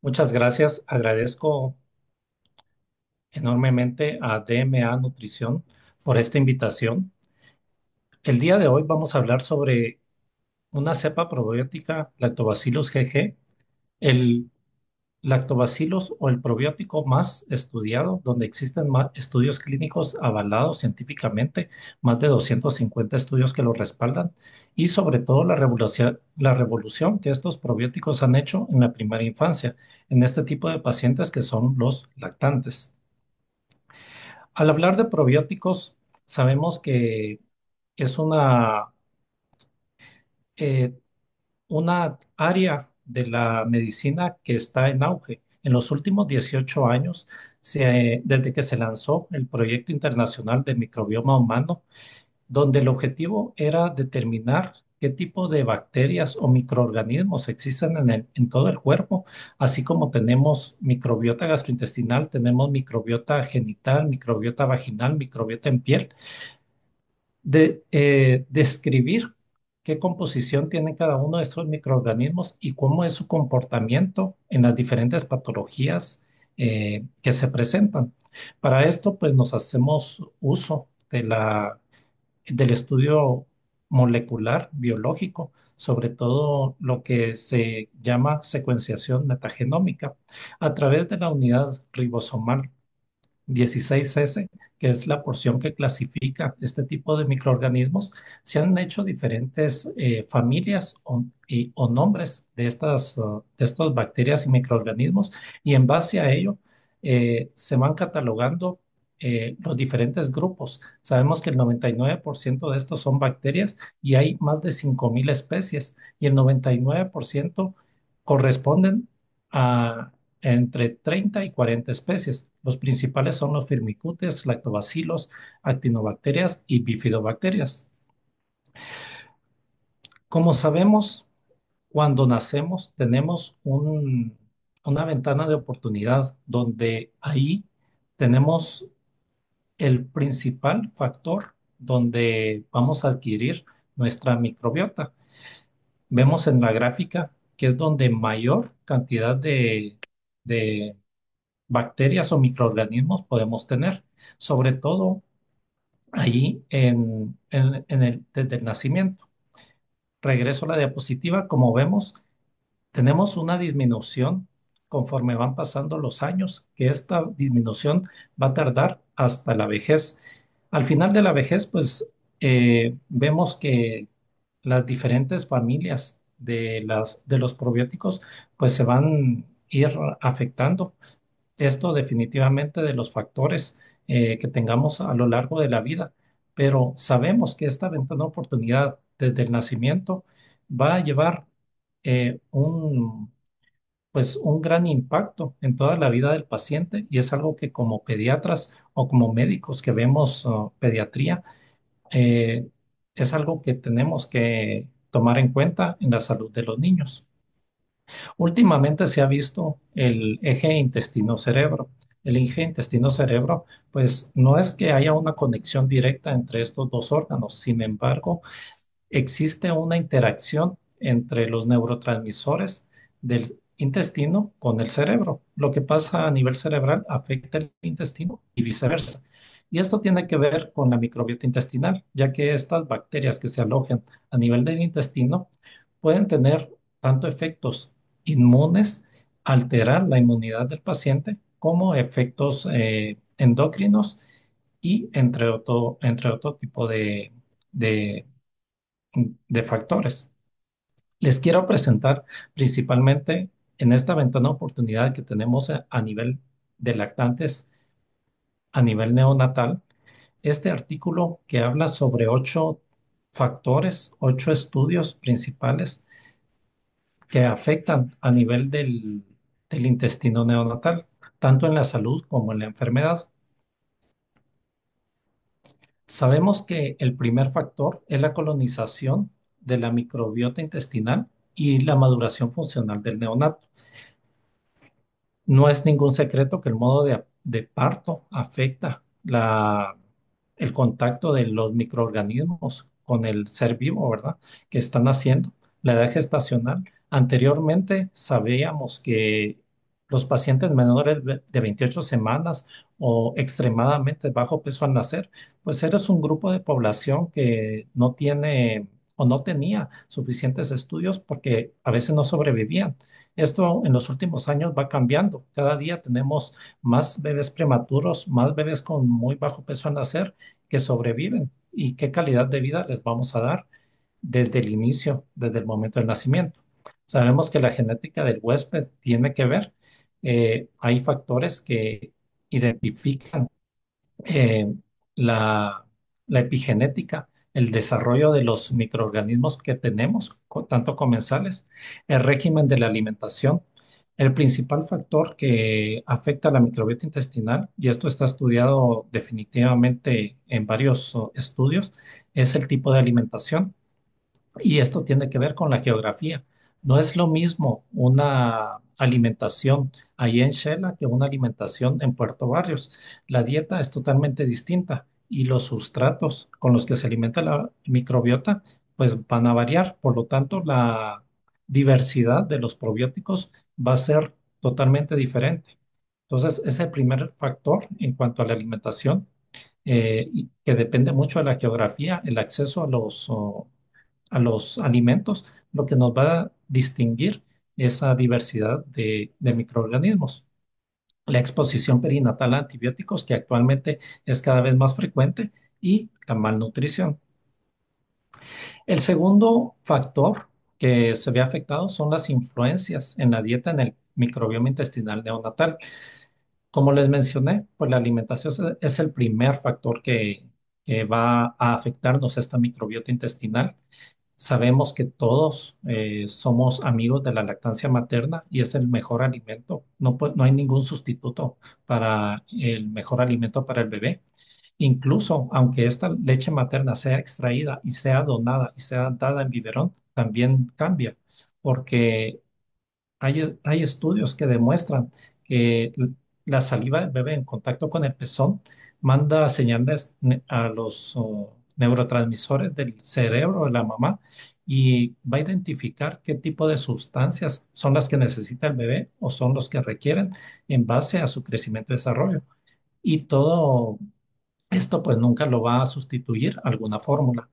Muchas gracias. Agradezco enormemente a DMA Nutrición por esta invitación. El día de hoy vamos a hablar sobre una cepa probiótica Lactobacillus GG, el lactobacillus o el probiótico más estudiado, donde existen más estudios clínicos avalados científicamente, más de 250 estudios que lo respaldan, y sobre todo la revolución que estos probióticos han hecho en la primera infancia, en este tipo de pacientes que son los lactantes. Al hablar de probióticos, sabemos que es eh, una área de la medicina que está en auge. En los últimos 18 años, desde que se lanzó el proyecto internacional de microbioma humano, donde el objetivo era determinar qué tipo de bacterias o microorganismos existen en todo el cuerpo, así como tenemos microbiota gastrointestinal, tenemos microbiota genital, microbiota vaginal, microbiota en piel describir qué composición tiene cada uno de estos microorganismos y cómo es su comportamiento en las diferentes patologías que se presentan. Para esto, pues nos hacemos uso del estudio molecular biológico, sobre todo lo que se llama secuenciación metagenómica, a través de la unidad ribosomal 16S, que es la porción que clasifica este tipo de microorganismos. Se han hecho diferentes familias o nombres de estas bacterias y microorganismos, y en base a ello se van catalogando los diferentes grupos. Sabemos que el 99% de estos son bacterias y hay más de 5.000 especies, y el 99% corresponden a entre 30 y 40 especies. Los principales son los firmicutes, lactobacilos, actinobacterias y bifidobacterias. Como sabemos, cuando nacemos tenemos una ventana de oportunidad donde ahí tenemos el principal factor donde vamos a adquirir nuestra microbiota. Vemos en la gráfica que es donde mayor cantidad de bacterias o microorganismos podemos tener, sobre todo ahí desde el nacimiento. Regreso a la diapositiva, como vemos, tenemos una disminución conforme van pasando los años, que esta disminución va a tardar hasta la vejez. Al final de la vejez, pues vemos que las diferentes familias de los probióticos, pues se van a ir afectando. Esto definitivamente de los factores que tengamos a lo largo de la vida, pero sabemos que esta ventana de oportunidad desde el nacimiento va a llevar eh, un, pues un gran impacto en toda la vida del paciente, y es algo que como pediatras o como médicos que vemos pediatría, eh, es algo que tenemos que tomar en cuenta en la salud de los niños. Últimamente se ha visto el eje intestino-cerebro. El eje intestino-cerebro, pues no es que haya una conexión directa entre estos dos órganos, sin embargo, existe una interacción entre los neurotransmisores del intestino con el cerebro. Lo que pasa a nivel cerebral afecta el intestino y viceversa. Y esto tiene que ver con la microbiota intestinal, ya que estas bacterias que se alojan a nivel del intestino pueden tener tanto efectos inmunes, alterar la inmunidad del paciente, como efectos endocrinos y entre otro tipo de de factores. Les quiero presentar principalmente en esta ventana de oportunidad que tenemos a nivel de lactantes, a nivel neonatal, este artículo que habla sobre 8 factores, 8 estudios principales que afectan a nivel del intestino neonatal, tanto en la salud como en la enfermedad. Sabemos que el primer factor es la colonización de la microbiota intestinal y la maduración funcional del neonato. No es ningún secreto que el modo de parto afecta el contacto de los microorganismos con el ser vivo, ¿verdad? Que están haciendo. La edad gestacional. Anteriormente sabíamos que los pacientes menores de 28 semanas o extremadamente bajo peso al nacer, pues eres un grupo de población que no tiene o no tenía suficientes estudios porque a veces no sobrevivían. Esto en los últimos años va cambiando. Cada día tenemos más bebés prematuros, más bebés con muy bajo peso al nacer que sobreviven. ¿Y qué calidad de vida les vamos a dar desde el inicio, desde el momento del nacimiento? Sabemos que la genética del huésped tiene que ver. Hay factores que identifican eh, la, la epigenética, el desarrollo de los microorganismos que tenemos, tanto comensales, el régimen de la alimentación. El principal factor que afecta a la microbiota intestinal, y esto está estudiado definitivamente en varios estudios, es el tipo de alimentación. Y esto tiene que ver con la geografía. No es lo mismo una alimentación ahí en Shela que una alimentación en Puerto Barrios. La dieta es totalmente distinta y los sustratos con los que se alimenta la microbiota pues van a variar. Por lo tanto, la diversidad de los probióticos va a ser totalmente diferente. Entonces, es el primer factor en cuanto a la alimentación, y que depende mucho de la geografía, el acceso a los alimentos, lo que nos va a distinguir esa diversidad de microorganismos. La exposición perinatal a antibióticos, que actualmente es cada vez más frecuente, y la malnutrición. El segundo factor que se ve afectado son las influencias en la dieta en el microbioma intestinal neonatal. Como les mencioné, pues la alimentación es el primer factor que va a afectarnos esta microbiota intestinal. Sabemos que todos somos amigos de la lactancia materna y es el mejor alimento. No, no hay ningún sustituto para el mejor alimento para el bebé. Incluso aunque esta leche materna sea extraída y sea donada y sea dada en biberón, también cambia, porque hay estudios que demuestran que la saliva del bebé en contacto con el pezón manda señales a los neurotransmisores del cerebro de la mamá y va a identificar qué tipo de sustancias son las que necesita el bebé o son los que requieren en base a su crecimiento y desarrollo. Y todo esto pues nunca lo va a sustituir alguna fórmula.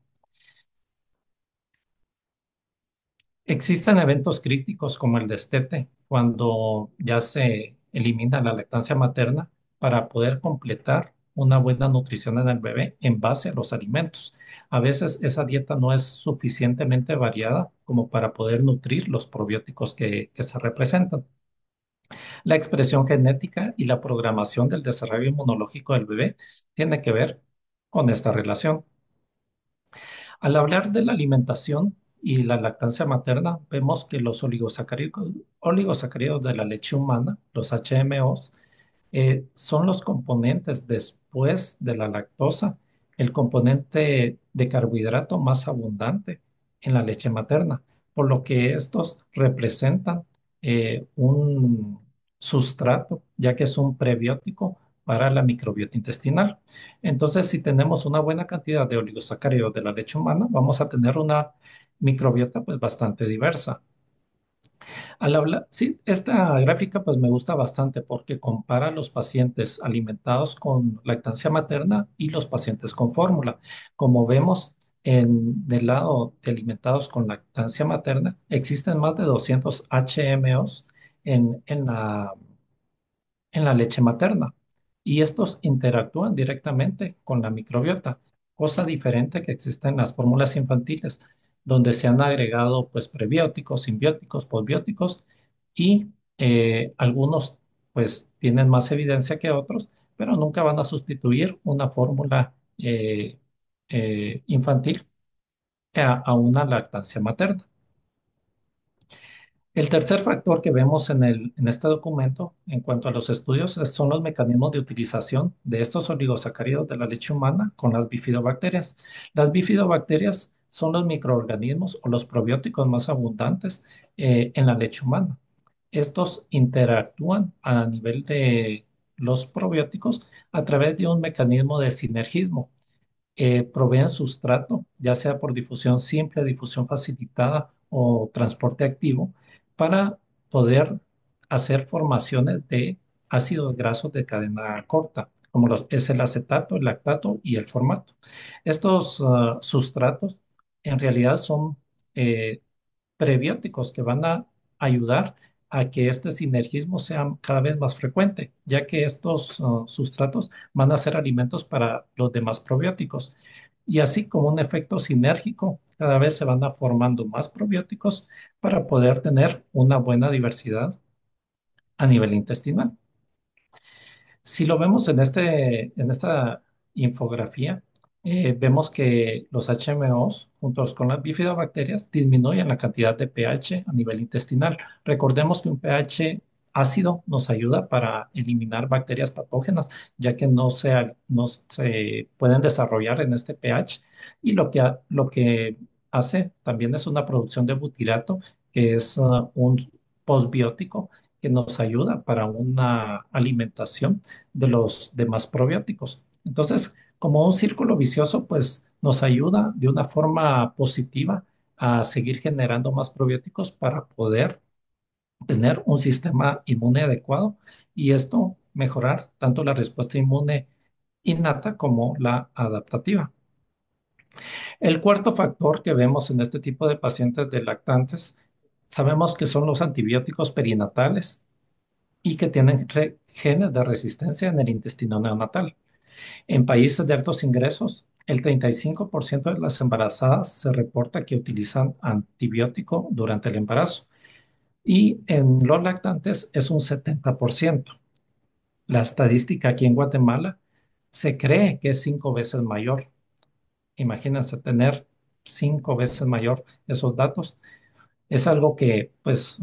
Existen eventos críticos como el destete, cuando ya se elimina la lactancia materna para poder completar una buena nutrición en el bebé en base a los alimentos. A veces esa dieta no es suficientemente variada como para poder nutrir los probióticos que se representan. La expresión genética y la programación del desarrollo inmunológico del bebé tiene que ver con esta relación. Al hablar de la alimentación y la lactancia materna, vemos que los oligosacáridos de la leche humana, los HMOs, son los componentes después de la lactosa, el componente de carbohidrato más abundante en la leche materna, por lo que estos representan un sustrato, ya que es un prebiótico para la microbiota intestinal. Entonces, si tenemos una buena cantidad de oligosacáridos de la leche humana, vamos a tener una microbiota pues bastante diversa. Al hablar, sí, esta gráfica pues me gusta bastante porque compara los pacientes alimentados con lactancia materna y los pacientes con fórmula. Como vemos, del lado de alimentados con lactancia materna, existen más de 200 HMOs en la leche materna y estos interactúan directamente con la microbiota, cosa diferente que existe en las fórmulas infantiles, donde se han agregado pues prebióticos, simbióticos, posbióticos y algunos pues tienen más evidencia que otros, pero nunca van a sustituir una fórmula infantil a una lactancia materna. El tercer factor que vemos en este documento en cuanto a los estudios son los mecanismos de utilización de estos oligosacáridos de la leche humana con las bifidobacterias. Las bifidobacterias son los microorganismos o los probióticos más abundantes en la leche humana. Estos interactúan a nivel de los probióticos a través de un mecanismo de sinergismo. Proveen sustrato, ya sea por difusión simple, difusión facilitada o transporte activo, para poder hacer formaciones de ácidos grasos de cadena corta, como es el acetato, el lactato y el formato. Estos sustratos en realidad son eh, prebióticos que van a ayudar a que este sinergismo sea cada vez más frecuente, ya que estos sustratos van a ser alimentos para los demás probióticos. Y así como un efecto sinérgico, cada vez se van a formando más probióticos para poder tener una buena diversidad a nivel intestinal. Si lo vemos en esta infografía, vemos que los HMOs, juntos con las bifidobacterias, disminuyen la cantidad de pH a nivel intestinal. Recordemos que un pH ácido nos ayuda para eliminar bacterias patógenas, ya que no se pueden desarrollar en este pH. Y lo que hace también es una producción de butirato, que es un postbiótico que nos ayuda para una alimentación de los demás probióticos. Entonces, como un círculo vicioso, pues nos ayuda de una forma positiva a seguir generando más probióticos para poder tener un sistema inmune adecuado y esto mejorar tanto la respuesta inmune innata como la adaptativa. El cuarto factor que vemos en este tipo de pacientes de lactantes, sabemos que son los antibióticos perinatales y que tienen genes de resistencia en el intestino neonatal. En países de altos ingresos, el 35% de las embarazadas se reporta que utilizan antibiótico durante el embarazo y en los lactantes es un 70%. La estadística aquí en Guatemala se cree que es 5 veces mayor. Imagínense tener 5 veces mayor esos datos. Es algo que pues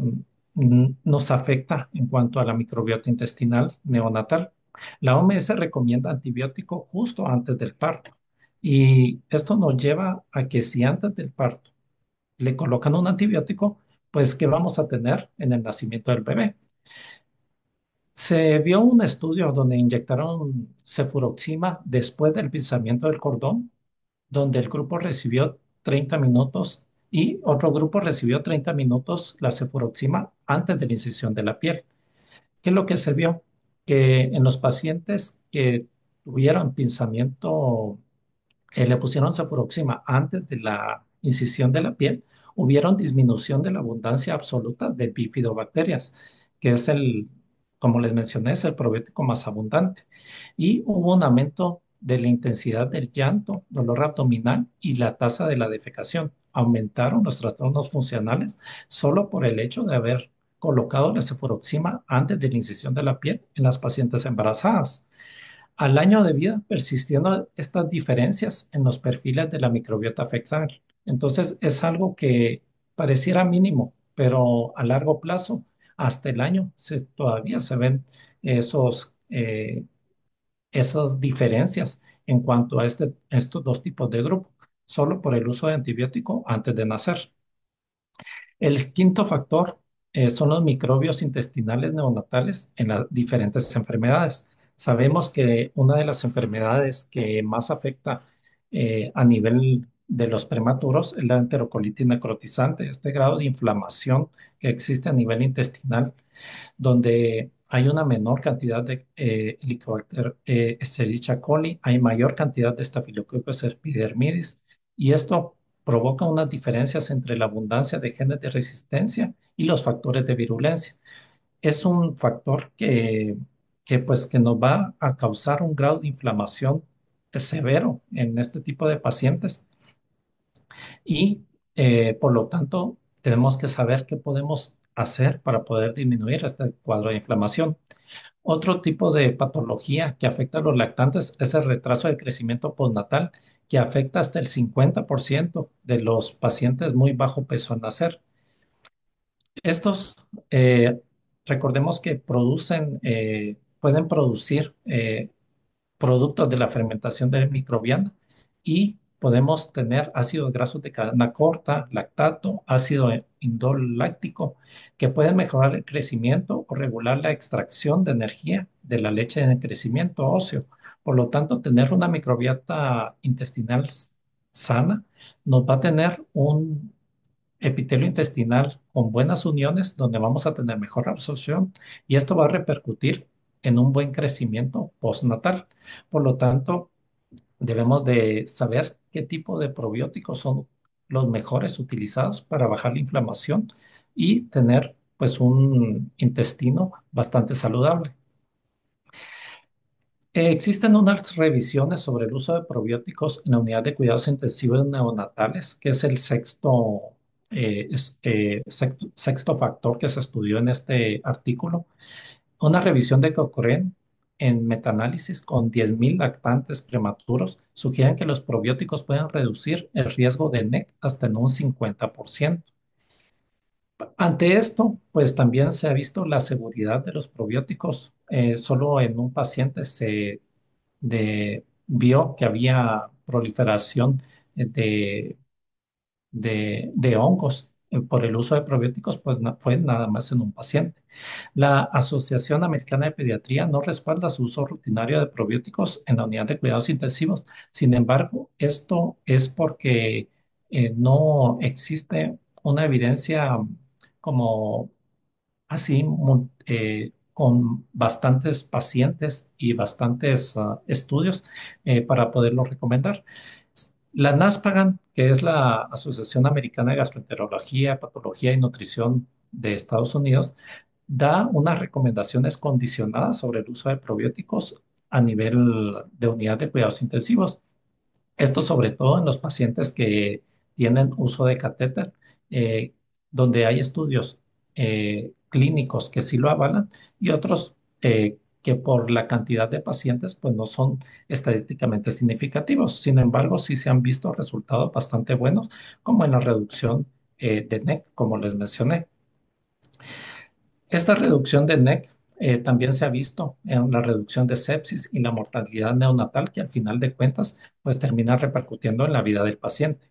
nos afecta en cuanto a la microbiota intestinal neonatal. La OMS recomienda antibiótico justo antes del parto y esto nos lleva a que si antes del parto le colocan un antibiótico, pues ¿qué vamos a tener en el nacimiento del bebé? Se vio un estudio donde inyectaron cefuroxima después del pisamiento del cordón, donde el grupo recibió 30 minutos y otro grupo recibió 30 minutos la cefuroxima antes de la incisión de la piel. ¿Qué es lo que se vio? Que en los pacientes que tuvieron pinzamiento le pusieron cefuroxima antes de la incisión de la piel, hubieron disminución de la abundancia absoluta de bifidobacterias, que es como les mencioné, es el probiótico más abundante. Y hubo un aumento de la intensidad del llanto, dolor abdominal y la tasa de la defecación. Aumentaron los trastornos funcionales solo por el hecho de haber colocado la cefuroxima antes de la incisión de la piel en las pacientes embarazadas. Al año de vida persistiendo estas diferencias en los perfiles de la microbiota fecal. Entonces es algo que pareciera mínimo, pero a largo plazo, hasta el año, todavía se ven esas diferencias en cuanto a estos dos tipos de grupos, solo por el uso de antibiótico antes de nacer. El quinto factor son los microbios intestinales neonatales en las diferentes enfermedades. Sabemos que una de las enfermedades que más afecta a nivel de los prematuros es la enterocolitis necrotizante, este grado de inflamación que existe a nivel intestinal donde hay una menor cantidad de Helicobacter Escherichia coli, hay mayor cantidad de Staphylococcus epidermidis, y esto provoca unas diferencias entre la abundancia de genes de resistencia y los factores de virulencia. Es un factor que nos va a causar un grado de inflamación severo en este tipo de pacientes y por lo tanto tenemos que saber qué podemos hacer para poder disminuir este cuadro de inflamación. Otro tipo de patología que afecta a los lactantes es el retraso de crecimiento postnatal, que afecta hasta el 50% de los pacientes muy bajo peso al nacer. Estos, recordemos que pueden producir productos de la fermentación del microbiana y podemos tener ácidos grasos de cadena corta, lactato, ácido indoláctico, que pueden mejorar el crecimiento o regular la extracción de energía de la leche en el crecimiento óseo. Por lo tanto, tener una microbiota intestinal sana nos va a tener epitelio intestinal con buenas uniones donde vamos a tener mejor absorción y esto va a repercutir en un buen crecimiento postnatal. Por lo tanto, debemos de saber qué tipo de probióticos son los mejores utilizados para bajar la inflamación y tener pues un intestino bastante saludable. Existen unas revisiones sobre el uso de probióticos en la unidad de cuidados intensivos neonatales, que es el sexto factor que se estudió en este artículo. Una revisión de Cochrane en metaanálisis con 10.000 lactantes prematuros sugieren que los probióticos pueden reducir el riesgo de NEC hasta en un 50%. Ante esto, pues también se ha visto la seguridad de los probióticos. Solo en un paciente vio que había proliferación de de hongos por el uso de probióticos, pues fue nada más en un paciente. La Asociación Americana de Pediatría no respalda su uso rutinario de probióticos en la unidad de cuidados intensivos. Sin embargo, esto es porque no existe una evidencia como así con bastantes pacientes y bastantes estudios para poderlo recomendar. La NASPGHAN, que es la Asociación Americana de Gastroenterología, Patología y Nutrición de Estados Unidos, da unas recomendaciones condicionadas sobre el uso de probióticos a nivel de unidad de cuidados intensivos. Esto sobre todo en los pacientes que tienen uso de catéter, eh, donde hay estudios clínicos que sí lo avalan y otros que por la cantidad de pacientes pues no son estadísticamente significativos. Sin embargo, sí se han visto resultados bastante buenos, como en la reducción de NEC, como les mencioné. Esta reducción de NEC también se ha visto en la reducción de sepsis y la mortalidad neonatal, que al final de cuentas, pues termina repercutiendo en la vida del paciente.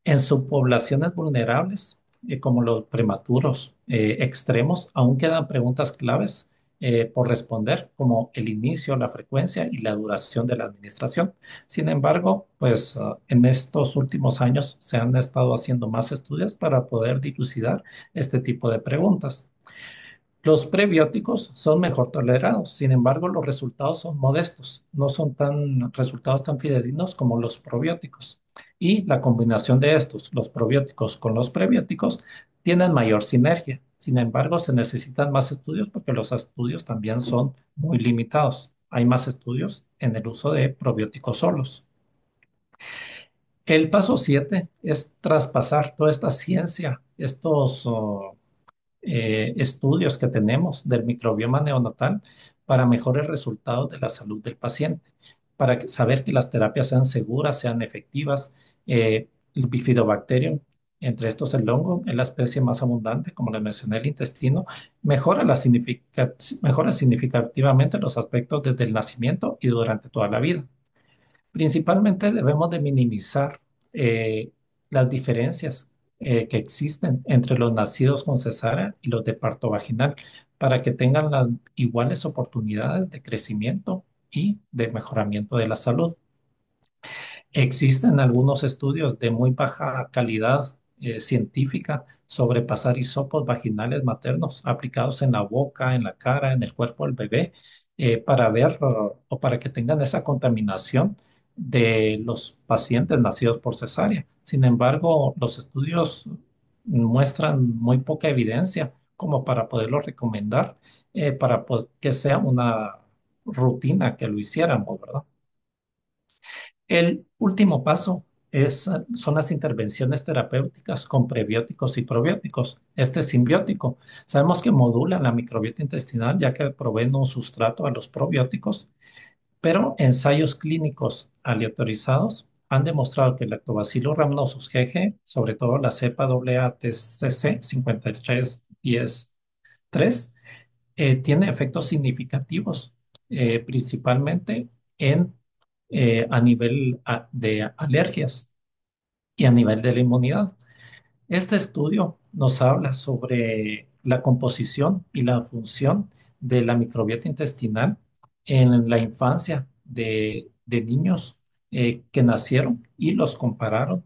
En subpoblaciones vulnerables, como los prematuros extremos, aún quedan preguntas claves por responder, como el inicio, la frecuencia y la duración de la administración. Sin embargo, pues en estos últimos años se han estado haciendo más estudios para poder dilucidar este tipo de preguntas. Los prebióticos son mejor tolerados, sin embargo, los resultados son modestos, no son resultados tan fidedignos como los probióticos. Y la combinación de estos, los probióticos con los prebióticos, tienen mayor sinergia. Sin embargo, se necesitan más estudios porque los estudios también son muy limitados. Hay más estudios en el uso de probióticos solos. El paso 7 es traspasar toda esta ciencia, estos estudios que tenemos del microbioma neonatal para mejores resultados de la salud del paciente, para saber que las terapias sean seguras, sean efectivas. El Bifidobacterium, entre estos el hongo, es la especie más abundante, como les mencioné, el intestino, mejora significativamente los aspectos desde el nacimiento y durante toda la vida. Principalmente debemos de minimizar eh, las diferencias que existen entre los nacidos con cesárea y los de parto vaginal para que tengan las iguales oportunidades de crecimiento y de mejoramiento de la salud. Existen algunos estudios de muy baja calidad científica sobre pasar hisopos vaginales maternos aplicados en la boca, en la cara, en el cuerpo del bebé, para ver o para que tengan esa contaminación de los pacientes nacidos por cesárea. Sin embargo, los estudios muestran muy poca evidencia como para poderlo recomendar, que sea una rutina que lo hiciéramos, ¿verdad? El último paso son las intervenciones terapéuticas con prebióticos y probióticos. Este es simbiótico. Sabemos que modulan la microbiota intestinal ya que proveen un sustrato a los probióticos, pero ensayos clínicos aleatorizados han demostrado que el Lactobacillus rhamnosus GG, sobre todo la cepa AATCC 5310-3, tiene efectos significativos, principalmente a nivel de alergias y a nivel de la inmunidad. Este estudio nos habla sobre la composición y la función de la microbiota intestinal en la infancia de niños que nacieron y los compararon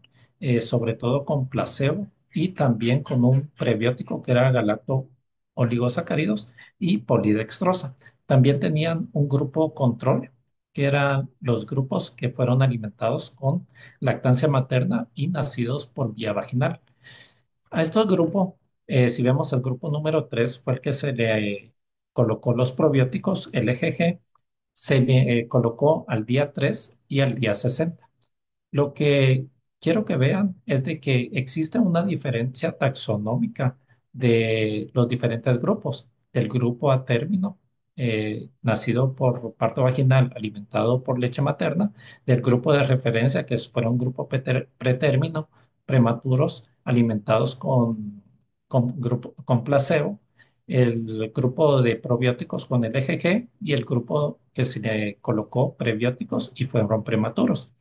sobre todo con placebo y también con un prebiótico que era galacto oligosacáridos y polidextrosa. También tenían un grupo control, que eran los grupos que fueron alimentados con lactancia materna y nacidos por vía vaginal. A estos grupos, si vemos el grupo número 3 fue el que se le colocó los probióticos, el EGG, se le colocó al día 3 y al día 60. Lo que quiero que vean es de que existe una diferencia taxonómica de los diferentes grupos. Del grupo a término, nacido por parto vaginal, alimentado por leche materna, del grupo de referencia, que fuera un grupo pretérmino, prematuros, alimentados con placebo, el grupo de probióticos con el EGG y el grupo que se le colocó prebióticos y fueron prematuros.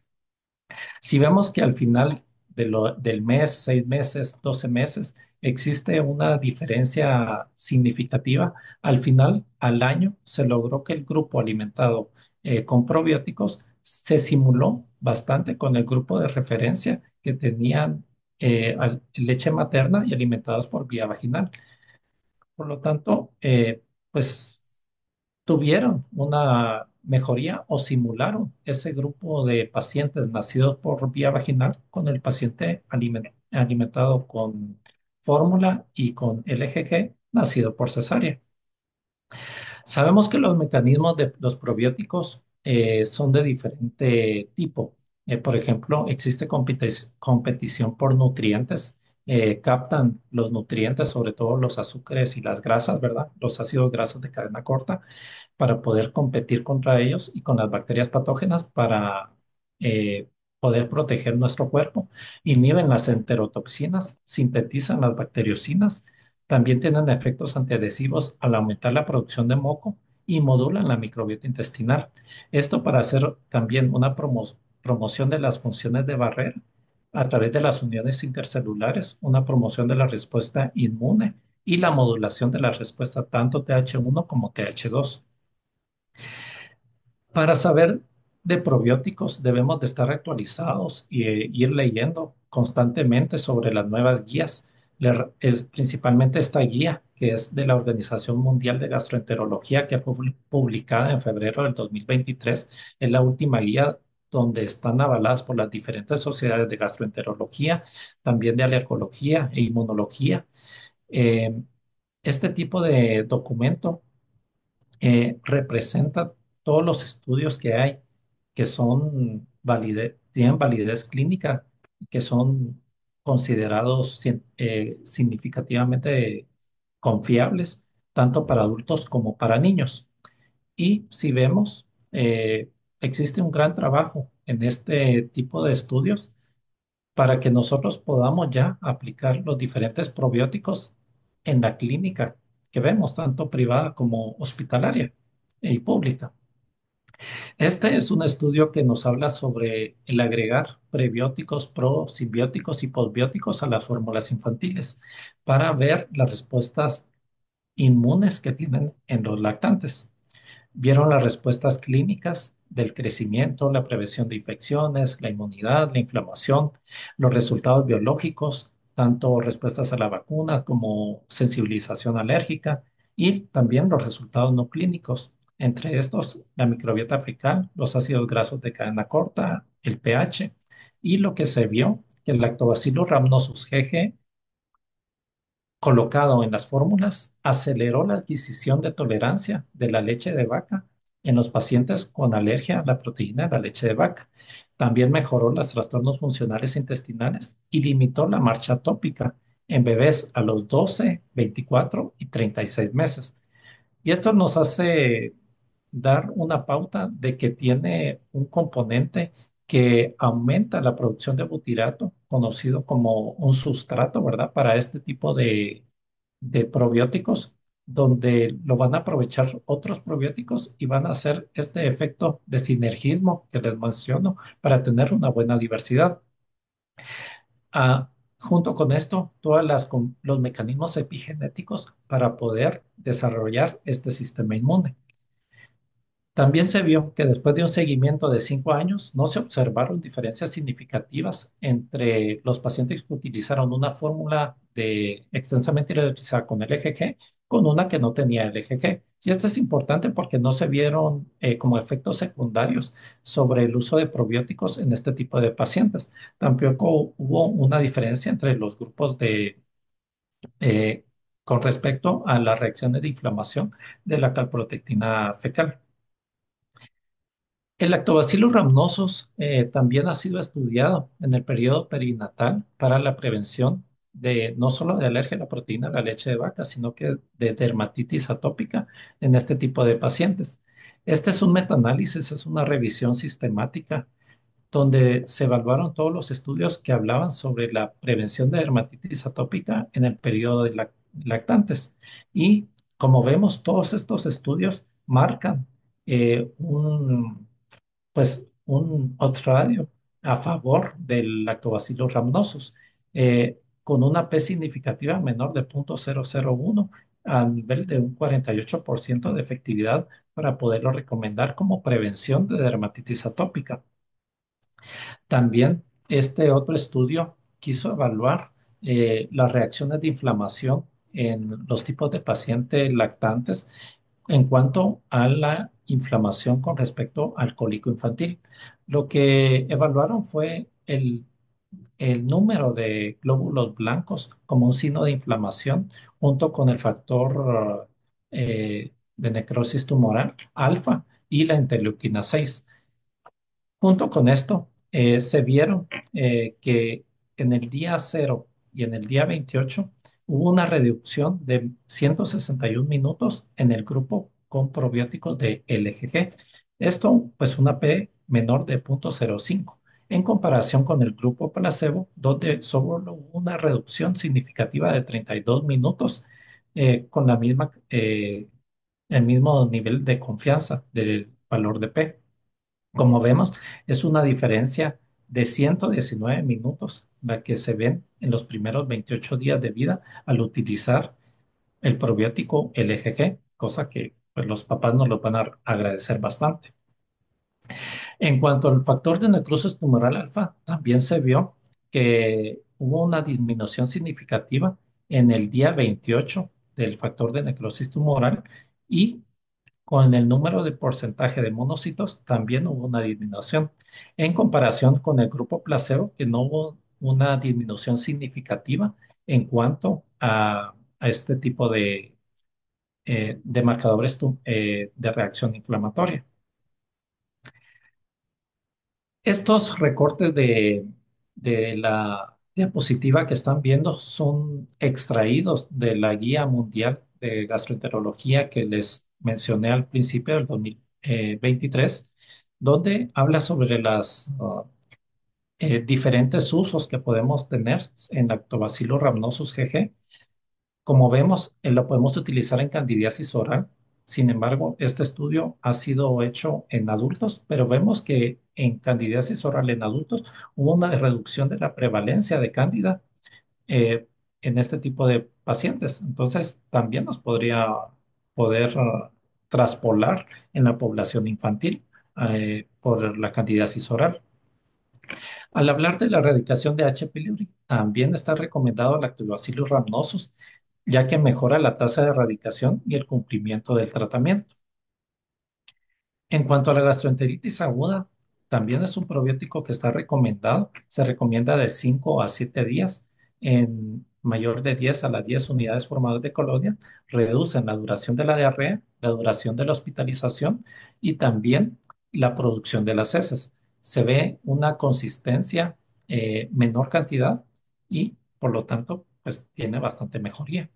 Si vemos que al final del mes, 6 meses, 12 meses, existe una diferencia significativa, al final, al año, se logró que el grupo alimentado con probióticos se simuló bastante con el grupo de referencia que tenían leche materna y alimentados por vía vaginal. Por lo tanto, pues tuvieron una mejoría o simularon ese grupo de pacientes nacidos por vía vaginal con el paciente alimentado con fórmula y con LGG nacido por cesárea. Sabemos que los mecanismos de los probióticos son de diferente tipo. Por ejemplo, existe competición por nutrientes. Captan los nutrientes, sobre todo los azúcares y las grasas, ¿verdad? Los ácidos grasos de cadena corta para poder competir contra ellos y con las bacterias patógenas para eh, poder proteger nuestro cuerpo. Inhiben las enterotoxinas, sintetizan las bacteriocinas, también tienen efectos antiadhesivos al aumentar la producción de moco y modulan la microbiota intestinal. Esto para hacer también una promoción de las funciones de barrera a través de las uniones intercelulares, una promoción de la respuesta inmune y la modulación de la respuesta tanto TH1 como TH2. Para saber de probióticos debemos de estar actualizados y ir leyendo constantemente sobre las nuevas guías. Es principalmente esta guía que es de la Organización Mundial de Gastroenterología que fue publicada en febrero del 2023. Es la última guía donde están avaladas por las diferentes sociedades de gastroenterología, también de alergología e inmunología. Eh, este tipo de documento representa todos los estudios que hay que son tienen validez clínica y que son considerados significativamente confiables, tanto para adultos como para niños. Y si vemos, existe un gran trabajo en este tipo de estudios para que nosotros podamos ya aplicar los diferentes probióticos en la clínica que vemos, tanto privada como hospitalaria y pública. Este es un estudio que nos habla sobre el agregar prebióticos, prosimbióticos y posbióticos a las fórmulas infantiles para ver las respuestas inmunes que tienen en los lactantes. Vieron las respuestas clínicas del crecimiento, la prevención de infecciones, la inmunidad, la inflamación, los resultados biológicos, tanto respuestas a la vacuna como sensibilización alérgica y también los resultados no clínicos. Entre estos, la microbiota fecal, los ácidos grasos de cadena corta, el pH y lo que se vio, que el Lactobacillus rhamnosus GG colocado en las fórmulas aceleró la adquisición de tolerancia de la leche de vaca en los pacientes con alergia a la proteína de la leche de vaca. También mejoró los trastornos funcionales intestinales y limitó la marcha tópica en bebés a los 12, 24 y 36 meses. Y esto nos hace dar una pauta de que tiene un componente que aumenta la producción de butirato, conocido como un sustrato, ¿verdad? Para este tipo de probióticos, donde lo van a aprovechar otros probióticos y van a hacer este efecto de sinergismo que les menciono para tener una buena diversidad. Junto con esto, los mecanismos epigenéticos para poder desarrollar este sistema inmune. También se vio que después de un seguimiento de 5 años no se observaron diferencias significativas entre los pacientes que utilizaron una fórmula de extensamente hidrolizada con LGG con una que no tenía LGG. Y esto es importante porque no se vieron como efectos secundarios sobre el uso de probióticos en este tipo de pacientes. Tampoco hubo una diferencia entre los grupos eh, con respecto a las reacciones de inflamación de la calprotectina fecal. El Lactobacillus rhamnosus también ha sido estudiado en el periodo perinatal para la prevención de no solo de alergia a la proteína de la leche de vaca, sino que de dermatitis atópica en este tipo de pacientes. Este es un metaanálisis, es una revisión sistemática donde se evaluaron todos los estudios que hablaban sobre la prevención de dermatitis atópica en el periodo de lactantes. Y como vemos, todos estos estudios marcan un odds radio a favor del Lactobacillus rhamnosus, con una P significativa menor de 0.001 a nivel de un 48% de efectividad para poderlo recomendar como prevención de dermatitis atópica. También este otro estudio quiso evaluar las reacciones de inflamación en los tipos de pacientes lactantes en cuanto a la inflamación con respecto al cólico infantil. Lo que evaluaron fue el número de glóbulos blancos como un signo de inflamación junto con el factor de necrosis tumoral alfa y la interleuquina 6. Junto con esto, se vieron que en el día 0 y en el día 28 hubo una reducción de 161 minutos en el grupo con probióticos de LGG. Esto, pues una P menor de 0.05 en comparación con el grupo placebo, donde solo hubo una reducción significativa de 32 minutos con el mismo nivel de confianza del valor de P. Como vemos, es una diferencia de 119 minutos la que se ven en los primeros 28 días de vida al utilizar el probiótico LGG, cosa que pues, los papás nos lo van a agradecer bastante. En cuanto al factor de necrosis tumoral alfa, también se vio que hubo una disminución significativa en el día 28 del factor de necrosis tumoral y con el número de porcentaje de monocitos también hubo una disminución en comparación con el grupo placebo, que no hubo una disminución significativa en cuanto a este tipo de marcadores de reacción inflamatoria. Estos recortes de la diapositiva que están viendo son extraídos de la Guía Mundial de Gastroenterología que les mencioné al principio del 2023, donde habla sobre las diferentes usos que podemos tener en Lactobacillus rhamnosus GG. Como vemos, lo podemos utilizar en candidiasis oral. Sin embargo, este estudio ha sido hecho en adultos, pero vemos que en candidiasis oral en adultos hubo una reducción de la prevalencia de cándida eh, en este tipo de pacientes. Entonces, también nos podría poder traspolar en la población infantil por la candidiasis oral. Al hablar de la erradicación de H. pylori, también está recomendado Lactobacillus rhamnosus, ya que mejora la tasa de erradicación y el cumplimiento del tratamiento. En cuanto a la gastroenteritis aguda, también es un probiótico que está recomendado. Se recomienda de 5 a 7 días en mayor de 10 a las 10 unidades formadas de colonia. Reducen la duración de la diarrea, la duración de la hospitalización y también la producción de las heces. Se ve una consistencia menor cantidad y por lo tanto pues tiene bastante mejoría.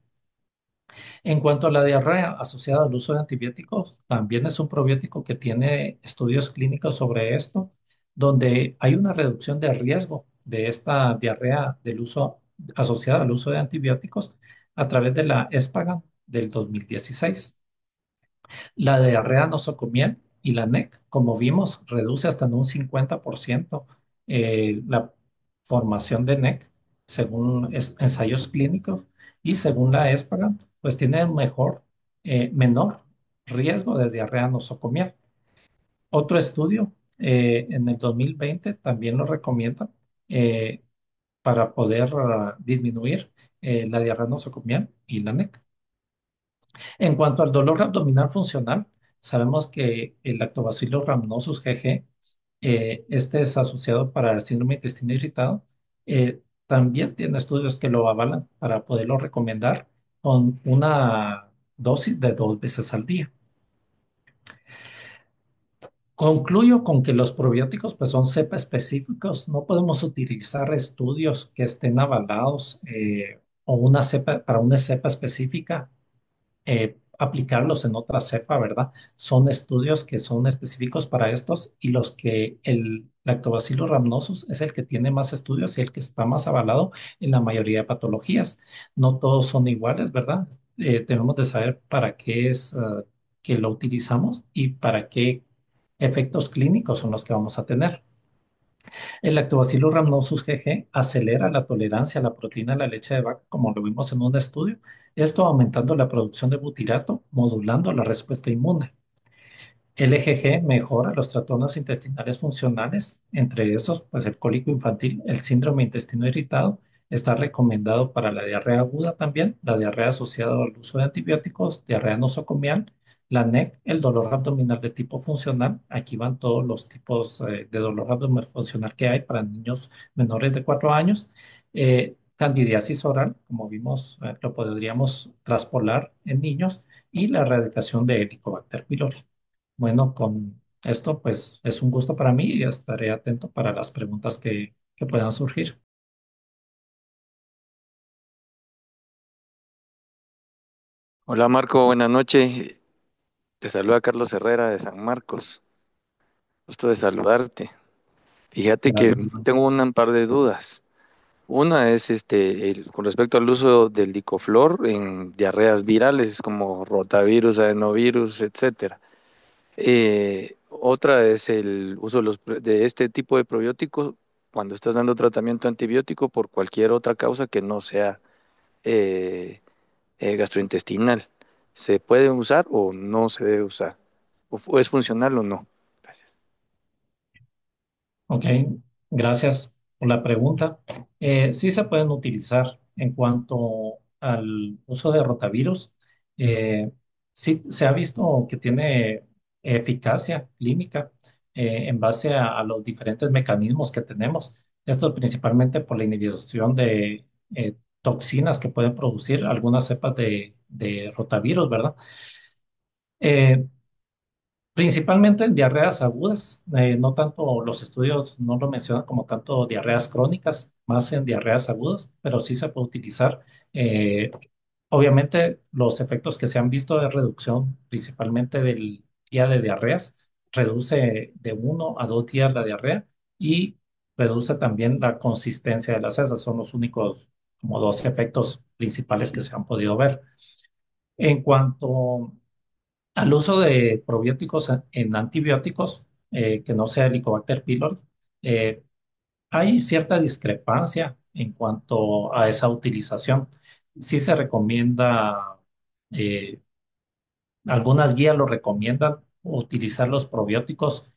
En cuanto a la diarrea asociada al uso de antibióticos, también es un probiótico que tiene estudios clínicos sobre esto, donde hay una reducción de riesgo de esta diarrea del uso asociada al uso de antibióticos a través de la ESPAGAN del 2016. La diarrea nosocomial y la NEC, como vimos, reduce hasta en un 50% la formación de NEC según ensayos clínicos y según la ESPAGAN, pues tiene menor riesgo de diarrea nosocomial. Otro estudio en el 2020 también lo recomienda eh, para poder disminuir la diarrea nosocomial y la NEC. En cuanto al dolor abdominal funcional, sabemos que el Lactobacillus rhamnosus GG, este es asociado para el síndrome de intestino irritado. También tiene estudios que lo avalan para poderlo recomendar con una dosis de 2 veces al día. Concluyo con que los probióticos pues son cepa específicos, no podemos utilizar estudios que estén avalados o una cepa para una cepa específica, aplicarlos en otra cepa, ¿verdad? Son estudios que son específicos para estos y los que el Lactobacillus rhamnosus es el que tiene más estudios y el que está más avalado en la mayoría de patologías. No todos son iguales, ¿verdad? Tenemos de saber para qué es que lo utilizamos y para qué efectos clínicos son los que vamos a tener. El Lactobacillus rhamnosus GG acelera la tolerancia a la proteína de la leche de vaca, como lo vimos en un estudio, esto aumentando la producción de butirato, modulando la respuesta inmune. El EGG mejora los trastornos intestinales funcionales, entre esos, pues el cólico infantil, el síndrome de intestino irritado, está recomendado para la diarrea aguda también, la diarrea asociada al uso de antibióticos, diarrea nosocomial, la NEC, el dolor abdominal de tipo funcional. Aquí van todos los tipos de dolor abdominal funcional que hay para niños menores de 4 años. Candidiasis oral, como vimos, lo podríamos traspolar en niños y la erradicación de Helicobacter pylori. Bueno, con esto, pues es un gusto para mí y estaré atento para las preguntas que puedan surgir. Hola Marco, buenas noches. Te saluda Carlos Herrera de San Marcos. Gusto de saludarte. Fíjate que Gracias. tengo un par de dudas. Una es con respecto al uso del dicoflor en diarreas virales como rotavirus, adenovirus, etcétera. Otra es el uso de este tipo de probióticos cuando estás dando tratamiento antibiótico por cualquier otra causa que no sea eh, gastrointestinal. ¿Se puede usar o no se debe usar? ¿O es funcional o no? Gracias. Ok, gracias por la pregunta. Sí se pueden utilizar en cuanto al uso de rotavirus. Sí se ha visto que tiene eficacia clínica en base a los diferentes mecanismos que tenemos. Esto principalmente por la inhibición de toxinas que pueden producir algunas cepas de rotavirus, ¿verdad? Eh, Principalmente en diarreas agudas, no tanto los estudios no lo mencionan como tanto diarreas crónicas, más en diarreas agudas, pero sí se puede utilizar. Eh, Obviamente los efectos que se han visto es reducción principalmente del día de diarreas, reduce de 1 a 2 días la diarrea y reduce también la consistencia de las heces, son los únicos como dos efectos principales que se han podido ver. En cuanto al uso de probióticos en antibióticos, que no sea Helicobacter pylori, eh, hay cierta discrepancia en cuanto a esa utilización. Sí se recomienda, eh, algunas guías lo recomiendan utilizar los probióticos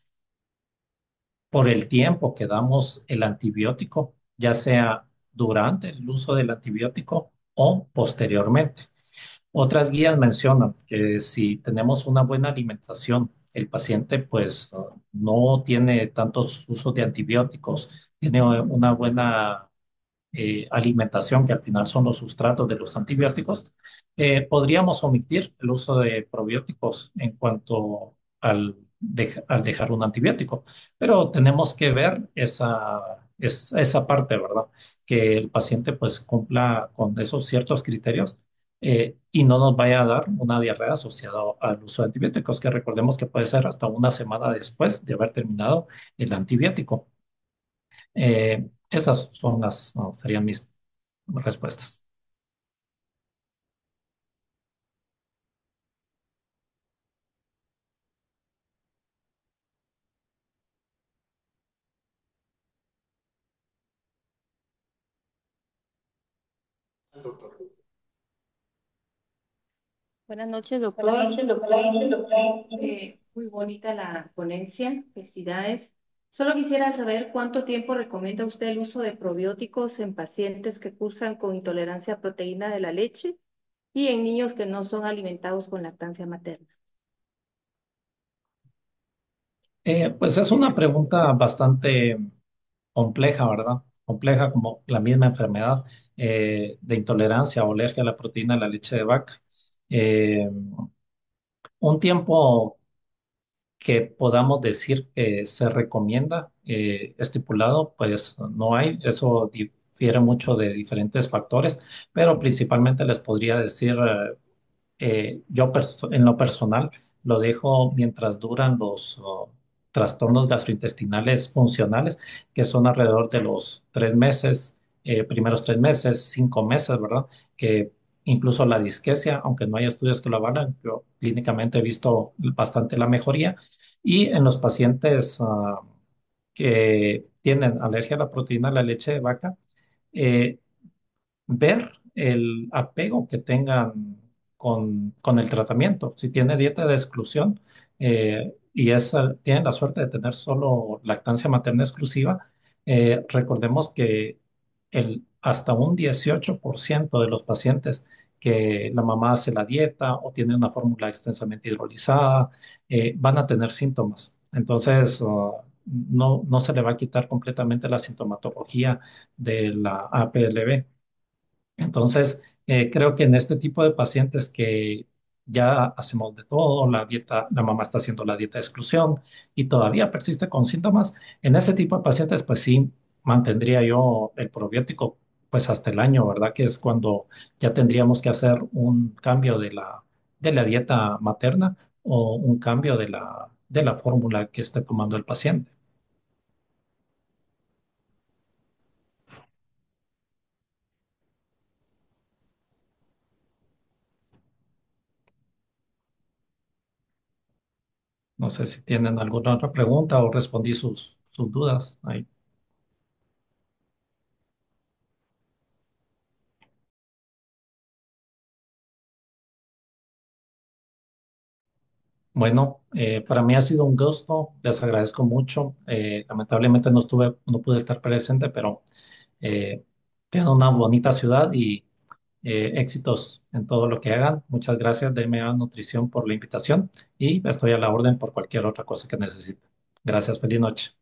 por el tiempo que damos el antibiótico, ya sea durante el uso del antibiótico o posteriormente. Otras guías mencionan que si tenemos una buena alimentación, el paciente pues no tiene tantos usos de antibióticos, tiene una buena alimentación, que al final son los sustratos de los antibióticos, podríamos omitir el uso de probióticos en cuanto al dejar un antibiótico, pero tenemos que ver esa parte, ¿verdad? Que el paciente pues cumpla con esos ciertos criterios y no nos vaya a dar una diarrea asociada al uso de antibióticos, que recordemos que puede ser hasta una semana después de haber terminado el antibiótico. Esas son no, serían mis respuestas. Buenas noches, doctor. Muy bonita la ponencia, felicidades. Solo quisiera saber cuánto tiempo recomienda usted el uso de probióticos en pacientes que cursan con intolerancia a proteína de la leche y en niños que no son alimentados con lactancia materna. Pues es una pregunta bastante compleja, ¿verdad? Compleja como la misma enfermedad de intolerancia o alergia a la proteína de la leche de vaca. Eh, un tiempo que podamos decir que se recomienda estipulado, pues no hay. Eso difiere mucho de diferentes factores, pero principalmente les podría decir en lo personal lo dejo mientras duran los trastornos gastrointestinales funcionales, que son alrededor de los 3 meses, primeros 3 meses, 5 meses, ¿verdad? Que incluso la disquesia, aunque no hay estudios que lo avalan, yo clínicamente he visto bastante la mejoría. Y en los pacientes que tienen alergia a la proteína de la leche de vaca, eh, ver el apego que tengan con el tratamiento. Si tiene dieta de exclusión y tienen la suerte de tener solo lactancia materna exclusiva, recordemos que hasta un 18% de los pacientes que la mamá hace la dieta o tiene una fórmula extensamente hidrolizada, van a tener síntomas. Entonces, no se le va a quitar completamente la sintomatología de la APLB. Entonces, creo que en este tipo de pacientes que ya hacemos de todo, la dieta, la mamá está haciendo la dieta de exclusión y todavía persiste con síntomas, en ese tipo de pacientes, pues sí, mantendría yo el probiótico pues hasta el año, ¿verdad? Que es cuando ya tendríamos que hacer un cambio de la dieta materna o un cambio de la fórmula que esté tomando el paciente. No sé si tienen alguna otra pregunta o respondí sus dudas ahí. Bueno, para mí ha sido un gusto, les agradezco mucho. Lamentablemente no pude estar presente, pero tienen una bonita ciudad y éxitos en todo lo que hagan. Muchas gracias, DMA Nutrición, por la invitación y estoy a la orden por cualquier otra cosa que necesite. Gracias, feliz noche.